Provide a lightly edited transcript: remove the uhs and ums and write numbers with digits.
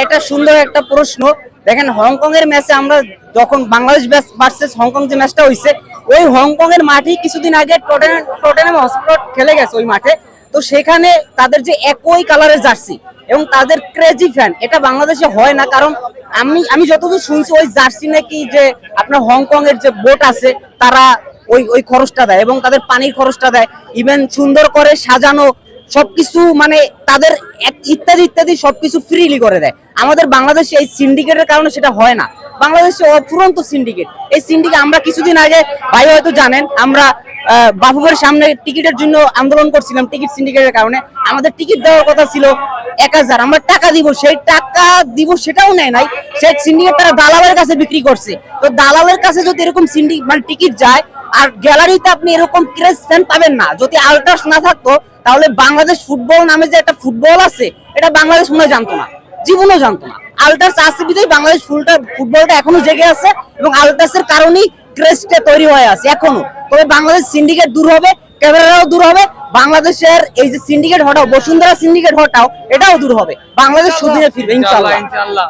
এটা সুন্দর একটা প্রশ্ন। দেখেন হংকং এর ম্যাচে আমরা যখন বাংলাদেশ ভার্সেস হংকং যে ম্যাচটা হইছে, ওই হংকং এর মাঠে কিছুদিন আগে টটেনহাম হটস্পর খেলে গেছে ওই মাঠে। তো সেখানে তাদের যে একই কালারের জার্সি এবং তাদের ক্রেজি ফ্যান, এটা বাংলাদেশে হয় না। কারণ আমি আমি যতদূর শুনছি ওই জার্সি নাকি যে আপনার হংকং এর যে বোট আছে তারা ওই ওই খরচটা দেয় এবং তাদের পানির খরচটা দেয়, ইভেন সুন্দর করে সাজানো সবকিছু, মানে তাদের ইত্যাদি ইত্যাদি সবকিছু ফ্রিলি করে দেয়। আমাদের বাংলাদেশে এই সিন্ডিকেটের কারণে সেটা হয় না। বাংলাদেশে অফুরন্ত সিন্ডিকেট। এই সিন্ডিকেট আমরা কিছুদিন আগে, ভাই হয়তো জানেন, আমরা বাফুফের সামনে টিকিটের জন্য আন্দোলন করছিলাম টিকিট সিন্ডিকেটের কারণে। আমাদের টিকিট দেওয়ার কথা ছিল 1000, আমরা টাকা দিব, সেই টাকা দিব সেটাও নেয় নাই। সেই সিন্ডিকেট তারা দালালের কাছে বিক্রি করছে। তো দালালের কাছে যদি এরকম মানে টিকিট যায়, আর গ্যালারিতে আপনি এরকম ক্রেজ ফ্যান পাবেন না। যদি আল্ট্রাস না থাকতো তাহলে বাংলাদেশ ফুটবল নামে যে একটা ফুটবল আছে এটা বাংলাদেশ মনে জানতো না, জীবনও জানতো না। আল্ট্রাস আছে বিধায় বাংলাদেশ ফুটবলটা এখনো জেগে আছে এবং আল্ট্রাসের কারণেই ক্রেজটা তৈরি হয়ে আছে এখনো। তবে বাংলাদেশ সিন্ডিকেট দূর হবে, ক্যামেরাও দূর হবে, বাংলাদেশের এই যে সিন্ডিকেট হটাও, বসুন্ধরা সিন্ডিকেট হটাও, এটাও দূর হবে। বাংলাদেশ সুদিনে ফিরবে ইনশাআল্লাহ।